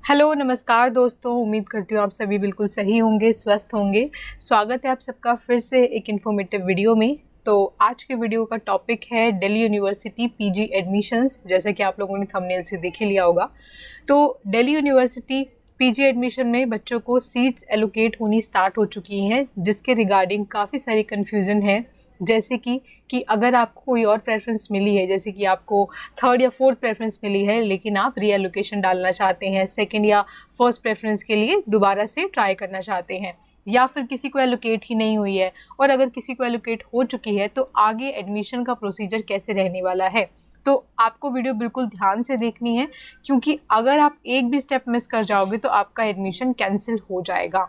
Hello नमस्कार दोस्तों, उम्मीद करती हूँ आप सभी बिल्कुल सही होंगे, स्वस्थ होंगे। स्वागत है आप सबका फिर से एक इन्फॉर्मेटिव वीडियो में। तो आज के वीडियो का टॉपिक है दिल्ली यूनिवर्सिटी पीजी एडमिशन्स। जैसे कि आप लोगों ने थंबनेल से देख ही लिया होगा। तो दिल्ली यूनिवर्सिटी पीजी एडमिशन में बच्चों को सीट्स एलोकेट होनी स्टार्ट हो चुकी हैं, जिसके रिगार्डिंग काफ़ी सारी कन्फ्यूज़न है। जैसे कि अगर आपको कोई और प्रेफरेंस मिली है, जैसे कि आपको थर्ड या फोर्थ प्रेफरेंस मिली है लेकिन आप रीएलोकेशन डालना चाहते हैं, सेकंड या फर्स्ट प्रेफरेंस के लिए दोबारा से ट्राई करना चाहते हैं, या फिर किसी को एलोकेट ही नहीं हुई है, और अगर किसी को एलोकेट हो चुकी है तो आगे एडमिशन का प्रोसीजर कैसे रहने वाला है। तो आपको वीडियो बिल्कुल ध्यान से देखनी है, क्योंकि अगर आप एक भी स्टेप मिस कर जाओगे तो आपका एडमिशन कैंसिल हो जाएगा।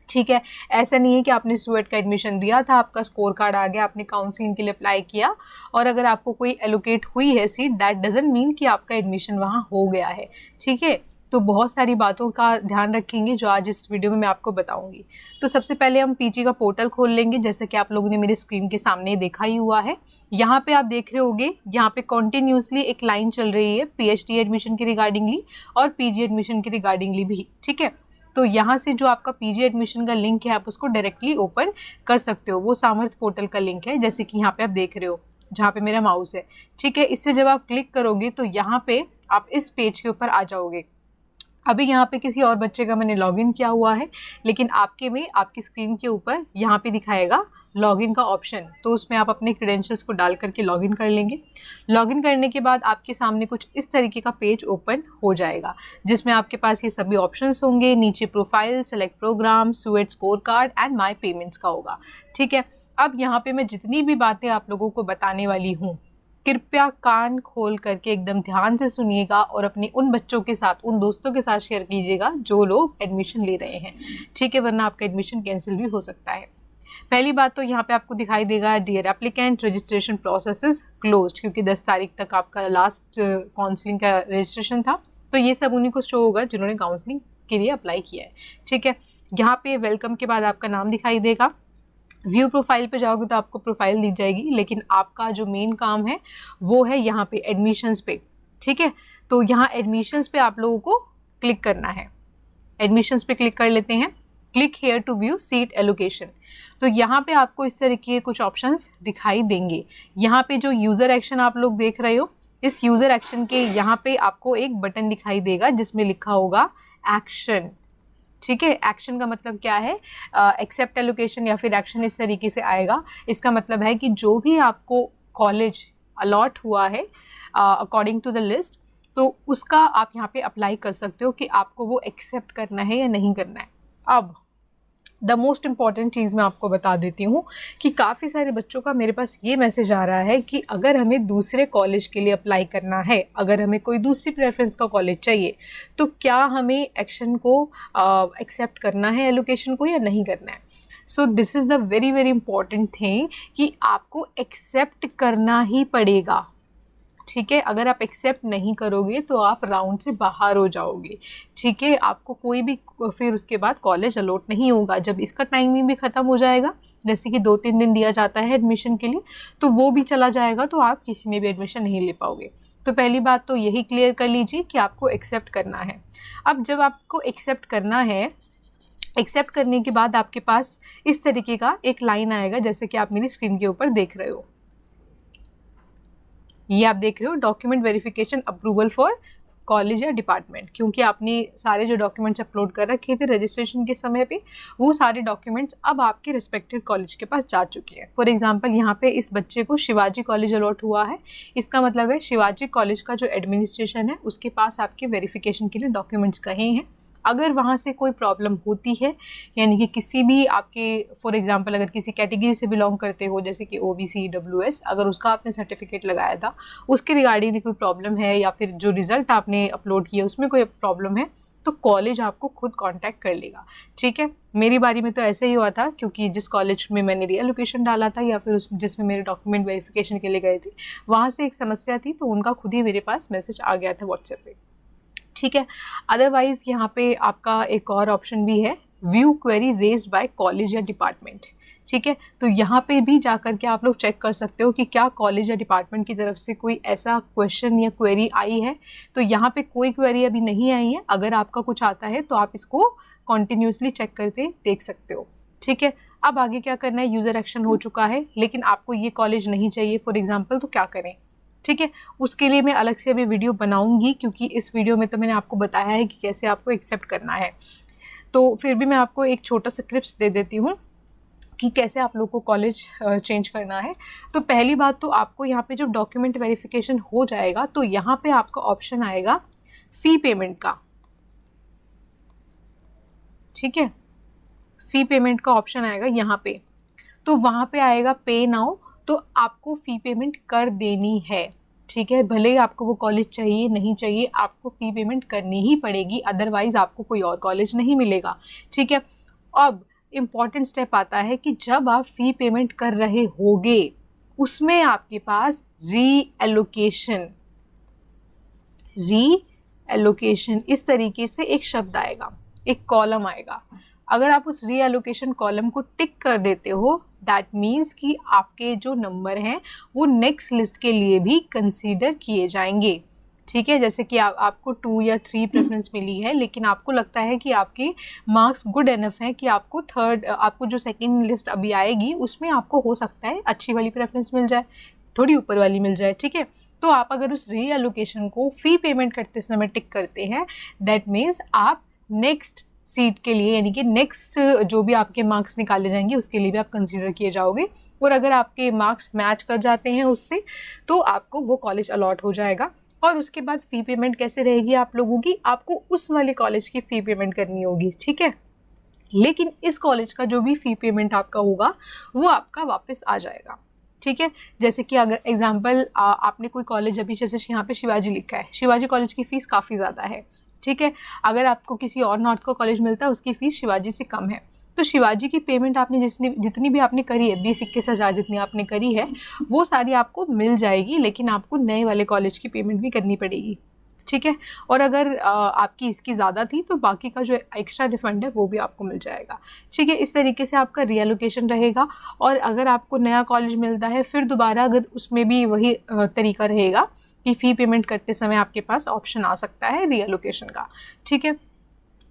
ठीक है, ऐसा नहीं है कि आपने स्टूडेंट का एडमिशन दिया था, आपका स्कोर कार्ड आ गया, आपने काउंसलिंग के लिए अप्लाई किया और अगर आपको कोई एलोकेट हुई है सीट, दैट डजंट मीन कि आपका एडमिशन वहाँ हो गया है। ठीक है, तो बहुत सारी बातों का ध्यान रखेंगे जो आज इस वीडियो में मैं आपको बताऊंगी। तो सबसे पहले हम पीजी का पोर्टल खोल लेंगे, जैसे कि आप लोगों ने मेरे स्क्रीन के सामने देखा ही हुआ है। यहाँ पे आप देख रहे होंगे, यहाँ पे कॉन्टिन्यूसली एक लाइन चल रही है पीएचडी एडमिशन के रिगार्डिंगली और पीजी एडमिशन के रिगार्डिंगली भी। ठीक है, तो यहाँ से जो आपका पीजी एडमिशन का लिंक है आप उसको डायरेक्टली ओपन कर सकते हो। वो सामर्थ पोर्टल का लिंक है, जैसे कि यहाँ पे आप देख रहे हो जहाँ पे मेरा माउस है। ठीक है, इससे जब आप क्लिक करोगे तो यहाँ पे आप इस पेज के ऊपर आ जाओगे। अभी यहाँ पे किसी और बच्चे का मैंने लॉगिन किया हुआ है, लेकिन आपके में आपकी स्क्रीन के ऊपर यहाँ पे दिखाएगा लॉगिन का ऑप्शन, तो उसमें आप अपने क्रेडेंशियल्स को डाल करके लॉगिन कर लेंगे। लॉगिन करने के बाद आपके सामने कुछ इस तरीके का पेज ओपन हो जाएगा, जिसमें आपके पास ये सभी ऑप्शंस होंगे। नीचे profile, select programme, student score card and my payments का होगा। ठीक है, अब यहाँ पे मैं जितनी भी बातें आप लोगों को बताने वाली हूँ, कृपया कान खोल करके एकदम ध्यान से सुनिएगा और अपने उन बच्चों के साथ, उन दोस्तों के साथ शेयर कीजिएगा जो लोग एडमिशन ले रहे हैं। ठीक है, वरना आपका एडमिशन कैंसिल भी हो सकता है। पहली बात तो यहाँ पे आपको दिखाई देगा dear applicant, registration process is closed, क्योंकि 10 तारीख तक आपका लास्ट काउंसलिंग का रजिस्ट्रेशन था। तो ये सब उन्हीं को शो होगा जिन्होंने काउंसलिंग के लिए अप्लाई किया है। ठीक है, यहाँ पे वेलकम के बाद आपका नाम दिखाई देगा। व्यू प्रोफाइल पे जाओगे तो आपको प्रोफाइल दी जाएगी, लेकिन आपका जो मेन काम है वो है यहाँ पे एडमिशन्स पे। ठीक है, तो यहाँ एडमिशन्स पे आप लोगों को क्लिक करना है। एडमिशन्स पे क्लिक कर लेते हैं। Click here to view seat allocation. तो यहाँ पे आपको इस तरह के कुछ ऑप्शंस दिखाई देंगे। यहाँ पे जो यूज़र एक्शन आप लोग देख रहे हो, इस यूज़र एक्शन के यहाँ पे आपको एक बटन दिखाई देगा जिसमें लिखा होगा एक्शन। ठीक है, एक्शन का मतलब क्या है, एक्सेप्ट एलोकेशन या फिर एक्शन इस तरीके से आएगा। इसका मतलब है कि जो भी आपको कॉलेज अलॉट हुआ है अकॉर्डिंग टू द लिस्ट, तो उसका आप यहाँ पे अप्लाई कर सकते हो कि आपको वो एक्सेप्ट करना है या नहीं करना है। अब द मोस्ट इम्पॉर्टेंट चीज़ मैं आपको बता देती हूँ कि काफ़ी सारे बच्चों का मेरे पास ये मैसेज आ रहा है कि अगर हमें दूसरे कॉलेज के लिए अप्लाई करना है, अगर हमें कोई दूसरी प्रेफरेंस का कॉलेज चाहिए, तो क्या हमें एक्शन को एक्सेप्ट करना है, एलोकेशन को, या नहीं करना है। So this is the very very important thing कि आपको एक्सेप्ट करना ही पड़ेगा। ठीक है, अगर आप एक्सेप्ट नहीं करोगे तो आप राउंड से बाहर हो जाओगे। ठीक है, आपको कोई भी फिर उसके बाद कॉलेज अलॉट नहीं होगा। जब इसका टाइमिंग भी ख़त्म हो जाएगा, जैसे कि 2-3 दिन दिया जाता है एडमिशन के लिए, तो वो भी चला जाएगा, तो आप किसी में भी एडमिशन नहीं ले पाओगे। तो पहली बात तो यही क्लियर कर लीजिए कि आपको एक्सेप्ट करना है। अब जब आपको एक्सेप्ट करना है, एक्सेप्ट करने के बाद आपके पास इस तरीके का एक लाइन आएगा, जैसे कि आप मेरी स्क्रीन के ऊपर देख रहे हो। ये आप देख रहे हो document verification approval for college या डिपार्टमेंट, क्योंकि आपने सारे जो डॉक्यूमेंट्स अपलोड कर रखे थे रजिस्ट्रेशन के समय पे, वो सारे डॉक्यूमेंट्स अब आपके रिस्पेक्टेड कॉलेज के पास जा चुके हैं। फॉर एग्जांपल, यहाँ पे इस बच्चे को शिवाजी कॉलेज अलॉट हुआ है। इसका मतलब है शिवाजी कॉलेज का जो एडमिनिस्ट्रेशन है उसके पास आपके वेरिफिकेशन के लिए डॉक्यूमेंट्स कहे हैं। अगर वहाँ से कोई प्रॉब्लम होती है, यानी कि किसी भी आपके, फॉर एग्जांपल अगर किसी कैटेगरी से बिलोंग करते हो, जैसे कि ओबीसी, डब्ल्यूएस, अगर उसका आपने सर्टिफिकेट लगाया था, उसके रिगार्डिंग कोई प्रॉब्लम है, या फिर जो रिज़ल्ट आपने अपलोड किया उसमें कोई प्रॉब्लम है, तो कॉलेज आपको खुद कांटेक्ट कर लेगा। ठीक है, मेरी बारी में तो ऐसे ही हुआ था, क्योंकि जिस कॉलेज में मैंने रीएलोकेशन डाला था या फिर जिसमें मेरे डॉक्यूमेंट वेरिफिकेशन के लिए गए थे, वहाँ से एक समस्या थी, तो उनका खुद ही मेरे पास मैसेज आ गया था व्हाट्सएप पे। ठीक है, अदरवाइज यहाँ पे आपका एक और ऑप्शन भी है, view query raised bye college या डिपार्टमेंट। ठीक है। तो यहाँ पे भी जा कर के आप लोग चेक कर सकते हो कि क्या कॉलेज या डिपार्टमेंट की तरफ से कोई ऐसा क्वेश्चन या क्वेरी आई है। तो यहाँ पे कोई क्वेरी अभी नहीं आई है। अगर आपका कुछ आता है तो आप इसको कॉन्टिन्यूसली चेक करके देख सकते हो, ठीक है। अब आगे क्या करना है, यूज़र एक्शन हो चुका है लेकिन आपको ये कॉलेज नहीं चाहिए फॉर एग्जाम्पल, तो क्या करें, ठीक है। उसके लिए मैं अलग से अभी वीडियो बनाऊंगी, क्योंकि इस वीडियो में तो मैंने आपको बताया है कि कैसे आपको एक्सेप्ट करना है। तो फिर भी मैं आपको एक छोटा सा क्लिप्स दे देती हूँ कि कैसे आप लोग को कॉलेज चेंज करना है। तो पहली बात तो आपको यहाँ पे जब डॉक्यूमेंट वेरिफिकेशन हो जाएगा तो यहाँ पे आपका ऑप्शन आएगा फ़ी पेमेंट का, ठीक है। फ़ी पेमेंट का ऑप्शन आएगा यहाँ पे, तो वहाँ पे आएगा पे नाउ, तो आपको फ़ी पेमेंट कर देनी है, ठीक है। भले ही आपको वो कॉलेज चाहिए नहीं चाहिए, आपको फ़ी पेमेंट करनी ही पड़ेगी, अदरवाइज आपको कोई और कॉलेज नहीं मिलेगा, ठीक है। अब इम्पॉर्टेंट स्टेप आता है कि जब आप फ़ी पेमेंट कर रहे होगे उसमें आपके पास री एलोकेशन इस तरीके से एक शब्द आएगा, एक कॉलम आएगा। अगर आप उस री एलोकेशन कॉलम को टिक कर देते हो, दैट मीन्स कि आपके जो नंबर हैं वो नेक्स्ट लिस्ट के लिए भी कंसीडर किए जाएंगे, ठीक है। जैसे कि आपको 2 या 3 प्रेफरेंस मिली है, लेकिन आपको लगता है कि आपके मार्क्स गुड एनफ हैं कि आपको जो सेकेंड लिस्ट अभी आएगी उसमें आपको हो सकता है अच्छी वाली प्रेफरेंस मिल जाए, थोड़ी ऊपर वाली मिल जाए, ठीक है। तो आप अगर उस री एलोकेशन को फ़ी पेमेंट करते समय टिक करते हैं, दैट मीन्स आप नेक्स्ट सीट के लिए, यानी कि नेक्स्ट जो भी आपके मार्क्स निकाले जाएंगे उसके लिए भी आप कंसीडर किए जाओगे। और अगर आपके मार्क्स मैच कर जाते हैं उससे तो आपको वो कॉलेज अलॉट हो जाएगा। और उसके बाद फ़ी पेमेंट कैसे रहेगी आप लोगों की, आपको उस वाले कॉलेज की फ़ी पेमेंट करनी होगी, ठीक है। लेकिन इस कॉलेज का जो भी फ़ी पेमेंट आपका होगा वो आपका वापस आ जाएगा, ठीक है। जैसे कि अगर एग्जाम्पल आपने कोई कॉलेज अभी, जैसे यहाँ पे शिवाजी लिखा है, शिवाजी कॉलेज की फ़ीस काफ़ी ज़्यादा है, ठीक है। अगर आपको किसी और नॉर्थ का कॉलेज मिलता है उसकी फ़ीस शिवाजी से कम है, तो शिवाजी की पेमेंट आपने जितनी भी आपने करी है, 20-21 हज़ार जितनी आपने करी है वो सारी आपको मिल जाएगी, लेकिन आपको नए वाले कॉलेज की पेमेंट भी करनी पड़ेगी, ठीक है। और अगर आपकी इसकी ज़्यादा थी तो बाकी का जो एक्स्ट्रा रिफंड है वो भी आपको मिल जाएगा, ठीक है। इस तरीके से आपका रीएलोकेशन रहेगा। और अगर आपको नया कॉलेज मिलता है फिर दोबारा अगर उसमें भी वही तरीका रहेगा कि फ़ी पेमेंट करते समय आपके पास ऑप्शन आ सकता है रीएलोकेशन का, ठीक है।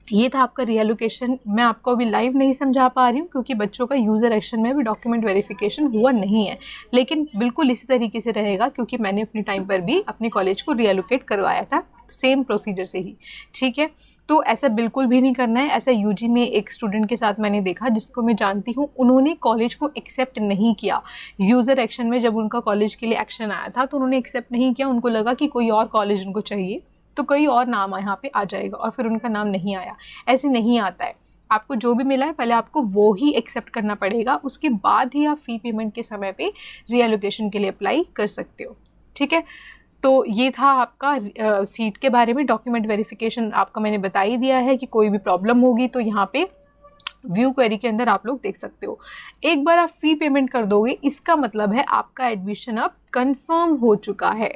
ये था आपका रीएलोकेशन। मैं आपको अभी लाइव नहीं समझा पा रही हूँ क्योंकि बच्चों का यूज़र एक्शन में भी डॉक्यूमेंट वेरिफिकेशन हुआ नहीं है, लेकिन बिल्कुल इसी तरीके से रहेगा क्योंकि मैंने अपने टाइम पर भी अपने कॉलेज को रीएलोकेट करवाया था सेम प्रोसीजर से ही, ठीक है। तो ऐसा बिल्कुल भी नहीं करना है। ऐसा यूजी में एक स्टूडेंट के साथ मैंने देखा जिसको मैं जानती हूँ, उन्होंने कॉलेज को एक्सेप्ट नहीं किया यूज़र एक्शन में। जब उनका कॉलेज के लिए एक्शन आया था तो उन्होंने एक्सेप्ट नहीं किया, उनको लगा कि कोई और कॉलेज उनको चाहिए तो कोई और नाम यहाँ पे आ जाएगा, और फिर उनका नाम नहीं आया। ऐसे नहीं आता है, आपको जो भी मिला है पहले आपको वो ही एक्सेप्ट करना पड़ेगा, उसके बाद ही आप फ़ी पेमेंट के समय पे रीएलोकेशन के लिए अप्लाई कर सकते हो, ठीक है। तो ये था आपका सीट के बारे में। डॉक्यूमेंट वेरिफिकेशन आपका मैंने बता ही दिया है कि कोई भी प्रॉब्लम होगी तो यहाँ पे व्यू क्वेरी के अंदर आप लोग देख सकते हो। एक बार आप फ़ी पेमेंट कर दोगे इसका मतलब है आपका एडमिशन अब कंफर्म हो चुका है,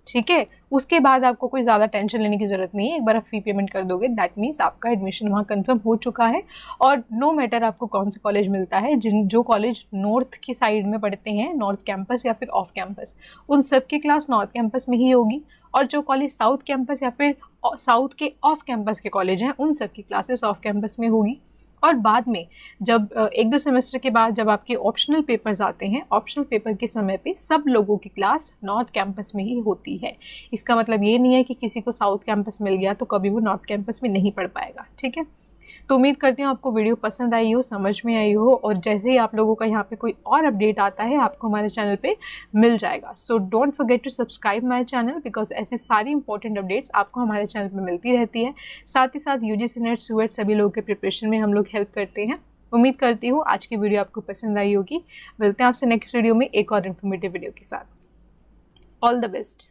ठीक है। उसके बाद आपको कोई ज़्यादा टेंशन लेने की ज़रूरत नहीं है। एक बार आप फ़ी पेमेंट कर दोगे दैट मीन्स आपका एडमिशन वहाँ कंफर्म हो चुका है। और नो मैटर आपको कौन सा कॉलेज मिलता है, जो कॉलेज नॉर्थ की साइड में पढ़ते हैं, नॉर्थ कैंपस या फिर ऑफ कैंपस, उन सब की क्लास नॉर्थ कैंपस में ही होगी। और जो कॉलेज साउथ कैंपस या फिर साउथ के ऑफ कैंपस के कॉलेज हैं उन सब की क्लासेस ऑफ कैंपस में होगी। और बाद में जब 1-2 सेमेस्टर के बाद जब आपके ऑप्शनल पेपर्स आते हैं, ऑप्शनल पेपर के समय पे सब लोगों की क्लास नॉर्थ कैंपस में ही होती है। इसका मतलब ये नहीं है कि किसी को साउथ कैंपस मिल गया तो कभी वो नॉर्थ कैंपस में नहीं पढ़ पाएगा, ठीक है। तो उम्मीद करती हूँ आपको वीडियो पसंद आई हो, समझ में आई हो, और जैसे ही आप लोगों का यहाँ पे कोई और अपडेट आता है आपको हमारे चैनल पे मिल जाएगा। So don't forget to subscribe my channel because ऐसी सारी इंपॉर्टेंट अपडेट्स आपको हमारे चैनल पे मिलती रहती है। साथ ही साथ यूजीसी नेट स्वेट सभी लोगों के प्रिपरेशन में हम लोग हेल्प करते हैं। उम्मीद करती हूँ आज की वीडियो आपको पसंद आई होगी। मिलते हैं आपसे नेक्स्ट वीडियो में एक और इन्फॉर्मेटिव वीडियो के साथ। All the best.